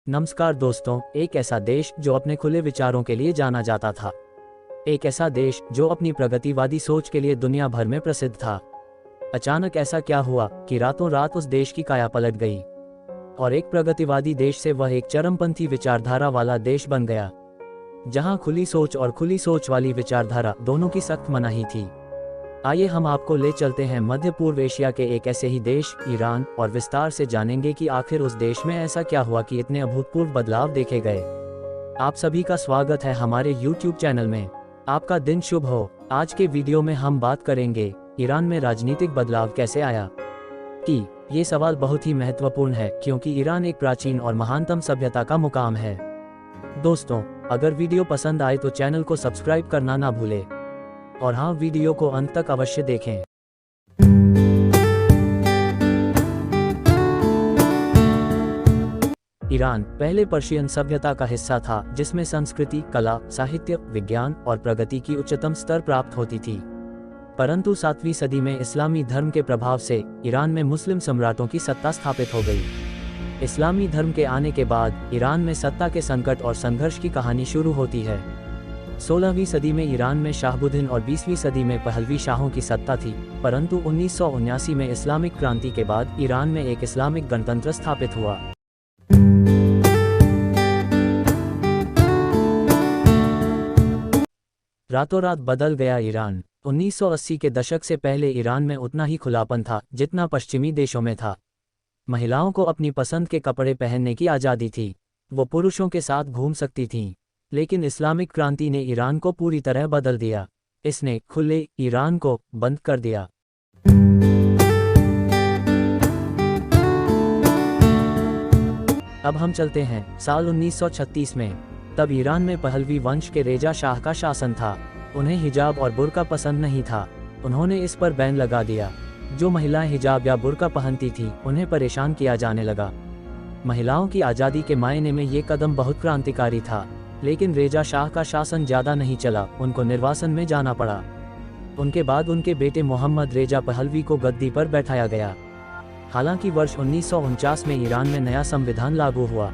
नमस्कार दोस्तों, एक ऐसा देश जो अपने खुले विचारों के लिए जाना जाता था। एक ऐसा देश जो अपनी प्रगतिवादी सोच के लिए दुनिया भर में प्रसिद्ध था। अचानक ऐसा क्या हुआ कि रातों रात उस देश की काया पलट गई और एक प्रगतिवादी देश से वह एक चरमपंथी विचारधारा वाला देश बन गया, जहां खुली सोच और खुली सोच वाली विचारधारा दोनों की सख्त मनाही थी। आइए हम आपको ले चलते हैं मध्य पूर्व एशिया के एक ऐसे ही देश ईरान और विस्तार से जानेंगे कि आखिर उस देश में ऐसा क्या हुआ कि इतने अभूतपूर्व बदलाव देखे गए। आप सभी का स्वागत है हमारे YouTube चैनल में। आपका दिन शुभ हो। आज के वीडियो में हम बात करेंगे ईरान में राजनीतिक बदलाव कैसे आया। कि ये सवाल बहुत ही महत्वपूर्ण है क्योंकि ईरान एक प्राचीन और महानतम सभ्यता का मुकाम है। दोस्तों, अगर वीडियो पसंद आए तो चैनल को सब्सक्राइब करना ना भूलें और हाँ, वीडियो को अंत तक अवश्य देखें। ईरान पहले पर्शियन सभ्यता का हिस्सा था जिसमें संस्कृति, कला, साहित्य, विज्ञान और प्रगति की उच्चतम स्तर प्राप्त होती थी। परंतु 7वीं सदी में इस्लामी धर्म के प्रभाव से ईरान में मुस्लिम सम्राटों की सत्ता स्थापित हो गई। इस्लामी धर्म के आने के बाद ईरान में सत्ता के संकट और संघर्ष की कहानी शुरू होती है। 16वीं सदी में ईरान में शाहबुद्दीन और 20वीं सदी में पहलवी शाहों की सत्ता थी, परंतु 1979 में इस्लामिक क्रांति के बाद ईरान में एक इस्लामिक गणतंत्र स्थापित हुआ। रातों रात बदल गया ईरान। 1980 के दशक से पहले ईरान में उतना ही खुलापन था जितना पश्चिमी देशों में था। महिलाओं को अपनी पसंद के कपड़े पहनने की आज़ादी थी, वो पुरुषों के साथ घूम सकती थीं। लेकिन इस्लामिक क्रांति ने ईरान को पूरी तरह बदल दिया। इसने खुले ईरान को बंद कर दिया। अब हम चलते हैं साल 1936 में। तब ईरान में पहलवी वंश के रेजा शाह का शासन था। उन्हें हिजाब और बुर्का पसंद नहीं था। उन्होंने इस पर बैन लगा दिया। जो महिलाएं हिजाब या बुर्का पहनती थी उन्हें परेशान किया जाने लगा। महिलाओं की आज़ादी के मायने में ये कदम बहुत क्रांतिकारी था। लेकिन रेजा शाह का शासन ज़्यादा नहीं चला, उनको निर्वासन में जाना पड़ा। उनके बाद उनके बेटे मोहम्मद रेजा पहलवी को गद्दी पर बैठाया गया। हालांकि वर्ष 1949 में ईरान में नया संविधान लागू हुआ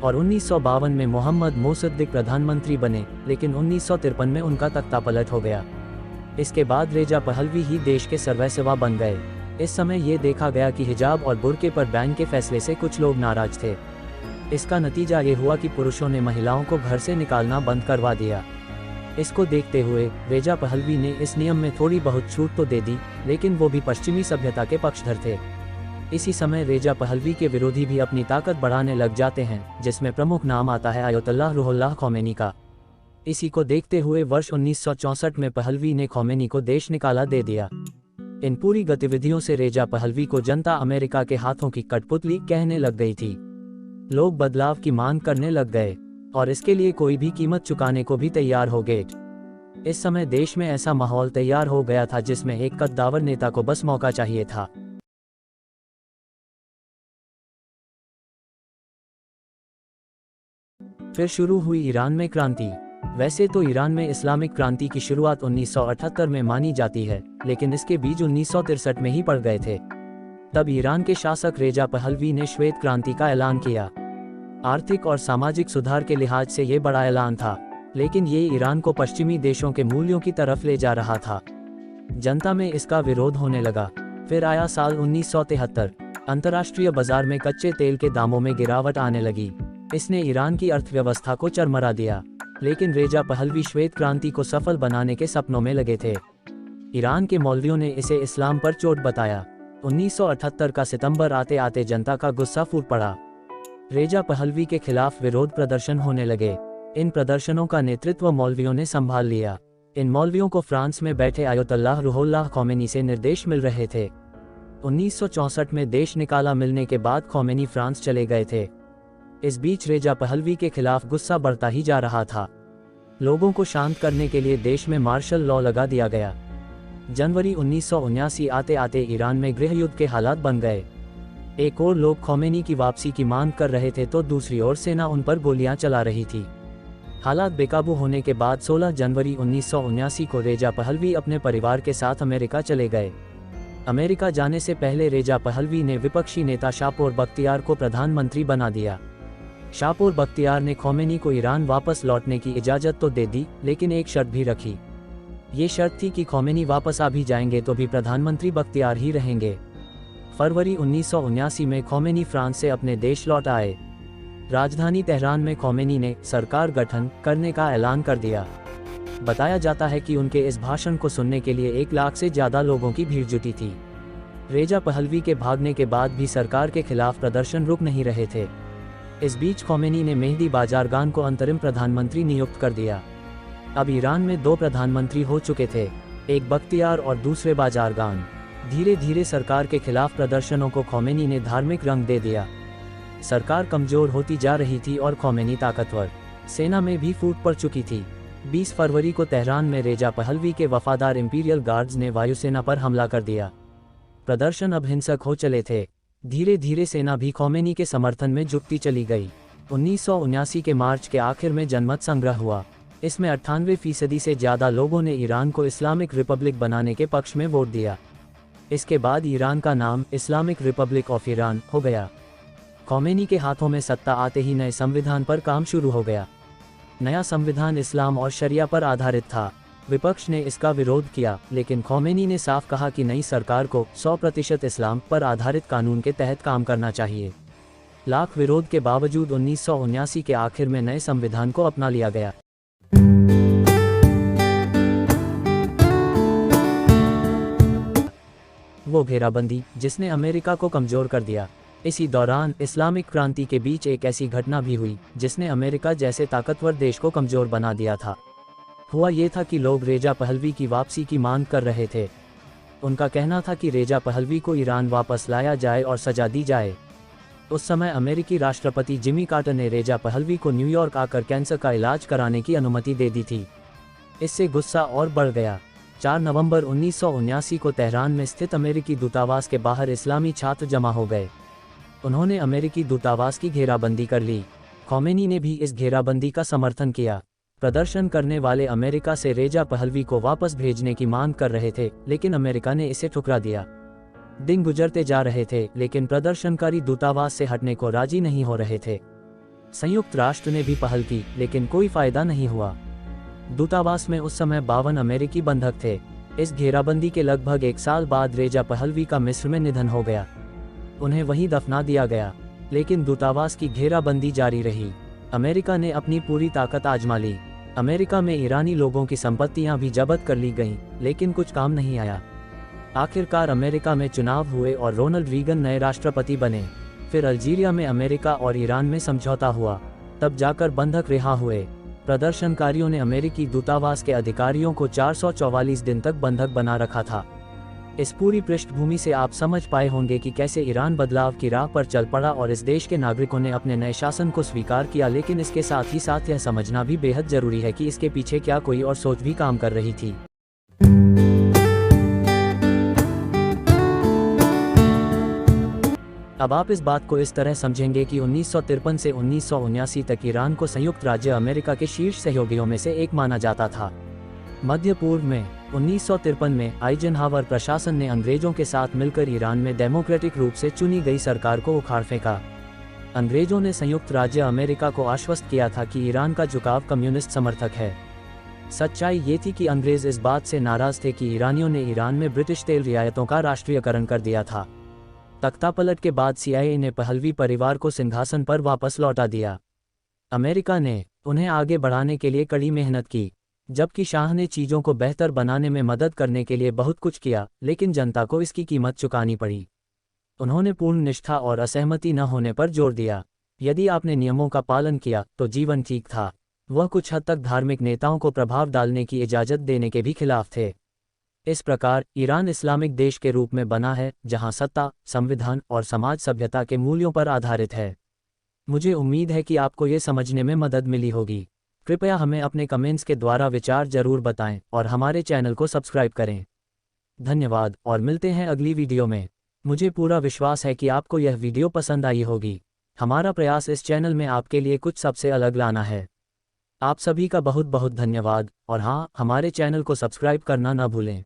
और 1952 में मोहम्मद मोसद्दिक प्रधानमंत्री बने, लेकिन 1953 में उनका तख्ता पलट हो गया। इसके बाद रेजा पहलवी ही देश के सर्वस्वा बन गए। इस समय ये देखा गया कि हिजाब और बुर्के पर बैन के फैसले से कुछ लोग नाराज थे। इसका नतीजा ये हुआ कि पुरुषों ने महिलाओं को घर से निकालना बंद करवा दिया। इसको देखते हुए रेजा पहलवी ने इस नियम में थोड़ी बहुत छूट तो दे दी, लेकिन वो भी पश्चिमी सभ्यता के पक्षधर थे। इसी समय रेजा पहलवी के विरोधी भी अपनी ताकत बढ़ाने लग जाते हैं, जिसमें प्रमुख नाम आता है आयतुल्लाह रूहुल्लाह खोमेनी का। इसी को देखते हुए वर्ष 1964 में पहलवी ने खोमेनी को देश निकाला दे दिया। इन पूरी गतिविधियों से रेजा पहलवी को जनता अमेरिका के हाथों की कठपुतली कहने लग गई थी। लोग बदलाव की मांग करने लग गए और इसके लिए कोई भी कीमत चुकाने को भी तैयार हो गए। इस समय देश में ऐसा माहौल तैयार हो गया था जिसमें एक कद्दावर नेता को बस मौका चाहिए था। फिर शुरू हुई ईरान में क्रांति। वैसे तो ईरान में इस्लामिक क्रांति की शुरुआत 1978 में मानी जाती है, लेकिन इसके बीज 1963 में ही पड़ गए थे। तब ईरान के शासक रेजा पहलवी ने श्वेत क्रांति का ऐलान किया। आर्थिक और सामाजिक सुधार के लिहाज से ये बड़ा ऐलान था, लेकिन ये ईरान को पश्चिमी देशों के मूल्यों की तरफ ले जा रहा था। जनता में इसका विरोध होने लगा। फिर आया साल 1973। अंतर्राष्ट्रीय बाजार में कच्चे तेल के दामों में गिरावट आने लगी। इसने ईरान की अर्थव्यवस्था को चरमरा दिया। लेकिन रेजा पहलवी श्वेत क्रांति को सफल बनाने के सपनों में लगे थे। ईरान के मौलवियों ने इसे इस्लाम पर चोट बताया। 1978 का सितंबर आते आते जनता का गुस्सा फूट पड़ा। रेजा पहलवी के खिलाफ विरोध प्रदर्शन होने लगे। इन प्रदर्शनों का नेतृत्व मौलवियों ने संभाल लिया। इन मौलवियों को फ्रांस में बैठे आयतुल्लाह रूहुल्लाह खोमेनी से निर्देश मिल रहे थे। 1964 में देश निकाला मिलने के बाद खोमेनी फ्रांस चले गए थे। इस बीच रेजा पहलवी के खिलाफ गुस्सा बढ़ता ही जा रहा था। लोगों को शांत करने के लिए देश में मार्शल लॉ लगा दिया गया। जनवरी 1979 आते आते ईरान में गृह युद्ध के हालात बन गए। एक और लोग खोमेनी की वापसी की मांग कर रहे थे तो दूसरी ओर सेना उन पर गोलियां चला रही थी। हालात बेकाबू होने के बाद 16 जनवरी 1979 को रेजा पहलवी अपने परिवार के साथ अमेरिका चले गए। अमेरिका जाने से पहले रेजा पहलवी ने विपक्षी नेता शापोर बख्तियार को प्रधानमंत्री बना दिया। शाहपुर बख्तियार ने खोमेनी को ईरान वापस लौटने की इजाज़त तो दे दी, लेकिन एक शर्त भी रखी। ये शर्त थी कि खोमेनी वापस आ भी जाएंगे तो भी प्रधानमंत्री बख्तियार ही रहेंगे। फरवरी 1979 में खोमेनी फ्रांस से अपने देश लौट आए। राजधानी तेहरान में खोमेनी ने सरकार गठन करने का ऐलान कर दिया। बताया जाता है कि उनके इस भाषण को सुनने के लिए 1 लाख से ज़्यादा लोगों की भीड़ जुटी थी। रेजा पहलवी के भागने के बाद भी सरकार के खिलाफ प्रदर्शन रुक नहीं रहे थे। इस बीच खोमेनी ने मेहदी बाजारगान को अंतरिम प्रधानमंत्री नियुक्त कर दिया। अब ईरान में 2 प्रधानमंत्री हो चुके थे, एक बख्तियार और दूसरे बाजारगान। धीरे धीरे सरकार के खिलाफ प्रदर्शनों को खोमेनी ने धार्मिक रंग दे दिया। सरकार कमजोर होती जा रही थी और खोमेनी ताकतवर। सेना में भी फूट पड़ चुकी थी। 20 फरवरी को तेहरान में रेजा पहलवी के वफादार इंपीरियल गार्ड्स ने वायुसेना पर हमला कर दिया। प्रदर्शन अब हिंसक हो चले थे। धीरे धीरे सेना भी खोमेनी के समर्थन में जुटती चली गई। 1979 के मार्च के आखिर में जनमत संग्रह हुआ। इसमें 98% से ज़्यादा लोगों ने ईरान को इस्लामिक रिपब्लिक बनाने के पक्ष में वोट दिया। इसके बाद ईरान का नाम इस्लामिक रिपब्लिक ऑफ ईरान हो गया। खोमेनी के हाथों में सत्ता आते ही नए संविधान पर काम शुरू हो गया। नया संविधान इस्लाम और शरिया पर आधारित था। विपक्ष ने इसका विरोध किया, लेकिन खोमेनी ने साफ कहा कि नई सरकार को 100% इस्लाम पर आधारित कानून के तहत काम करना चाहिए। लाख विरोध के बावजूद 1979 के आखिर में नए संविधान को अपना लिया गया। वो घेराबंदी जिसने अमेरिका को कमजोर कर दिया। इसी दौरान इस्लामिक क्रांति के बीच एक ऐसी घटना भी हुई जिसने अमेरिका जैसे ताकतवर देश को कमजोर बना दिया था। हुआ ये था कि लोग रेजा पहलवी की वापसी की मांग कर रहे थे। उनका कहना था कि रेजा पहलवी को ईरान वापस लाया जाए और सजा दी जाए। उस समय अमेरिकी राष्ट्रपति जिमी कार्टर ने रेजा पहलवी को न्यूयॉर्क आकर कैंसर का इलाज कराने की अनुमति दे दी थी। इससे गुस्सा और बढ़ गया। 4 नवंबर 1979 को तेहरान में स्थित अमेरिकी दूतावास के बाहर इस्लामी छात्र जमा हो गए। उन्होंने अमेरिकी दूतावास की घेराबंदी कर ली। खोमेनी ने भी इस घेराबंदी का समर्थन किया। प्रदर्शन करने वाले अमेरिका से रेजा पहलवी को वापस भेजने की मांग कर रहे थे, लेकिन अमेरिका ने इसे ठुकरा दिया। दिन गुजरते जा रहे थे, लेकिन प्रदर्शनकारी दूतावास से हटने को राजी नहीं हो रहे थे। संयुक्त राष्ट्र ने भी पहल की, लेकिन कोई फायदा नहीं हुआ। दूतावास में उस समय 52 अमेरिकी बंधक थे। इस घेराबंदी के लगभग 1 साल बाद रेजा पहलवी का मिस्र में निधन हो गया। उन्हें वहीं दफना दिया गया, लेकिन दूतावास की घेराबंदी जारी रही। अमेरिका ने अपनी पूरी ताकत आजमा ली। अमेरिका में ईरानी लोगों की संपत्तियां भी जब्त कर ली गईं, लेकिन कुछ काम नहीं आया। आखिरकार अमेरिका में चुनाव हुए और रोनाल्ड रीगन नए राष्ट्रपति बने। फिर अल्जीरिया में अमेरिका और ईरान में समझौता हुआ, तब जाकर बंधक रिहा हुए। प्रदर्शनकारियों ने अमेरिकी दूतावास के अधिकारियों को 444 दिन तक बंधक बना रखा था। इस पूरी पृष्ठभूमि से आप समझ पाए होंगे कि कैसे ईरान बदलाव की राह पर चल पड़ा और इस देश के नागरिकों ने अपने नए शासन को स्वीकार किया। लेकिन इसके साथ ही साथ यह समझना भी बेहद जरूरी है कि इसके पीछे क्या कोई और सोच भी काम कर रही थी। अब आप इस बात को इस तरह समझेंगे कि 1953 से 1979 तक ईरान को संयुक्त राज्य अमेरिका के शीर्ष सहयोगियों में से एक माना जाता था। मध्य पूर्व में 1953 में आइजनहावर प्रशासन ने अंग्रेजों के साथ मिलकर ईरान में डेमोक्रेटिक रूप से चुनी गई सरकार को उखाड़ फेंका। अंग्रेजों ने संयुक्त राज्य अमेरिका को आश्वस्त किया था कि ईरान का झुकाव कम्युनिस्ट समर्थक है। सच्चाई ये थी कि अंग्रेज इस बात से नाराज थे कि ईरानियों ने ईरान में ब्रिटिश तेल रियायतों का राष्ट्रीयकरण कर दिया था। तख्तापलट के बाद CIA ने पहलवी परिवार को सिंहासन पर वापस लौटा दिया। अमेरिका ने उन्हें आगे बढ़ाने के लिए कड़ी मेहनत की, जबकि शाह ने चीज़ों को बेहतर बनाने में मदद करने के लिए बहुत कुछ किया, लेकिन जनता को इसकी कीमत चुकानी पड़ी। उन्होंने पूर्ण निष्ठा और असहमति न होने पर जोर दिया। यदि आपने नियमों का पालन किया तो जीवन ठीक था। वह कुछ हद तक धार्मिक नेताओं को प्रभाव डालने की इजाज़त देने के भी खिलाफ थे। इस प्रकार ईरान इस्लामिक देश के रूप में बना है, जहां सत्ता, संविधान और समाज सभ्यता के मूल्यों पर आधारित है। मुझे उम्मीद है कि आपको ये समझने में मदद मिली होगी। कृपया हमें अपने कमेंट्स के द्वारा विचार जरूर बताएं और हमारे चैनल को सब्सक्राइब करें। धन्यवाद और मिलते हैं अगली वीडियो में। मुझे पूरा विश्वास है कि आपको यह वीडियो पसंद आई होगी। हमारा प्रयास इस चैनल में आपके लिए कुछ सबसे अलग लाना है। आप सभी का बहुत बहुत धन्यवाद और हाँ, हमारे चैनल को सब्सक्राइब करना न भूलें।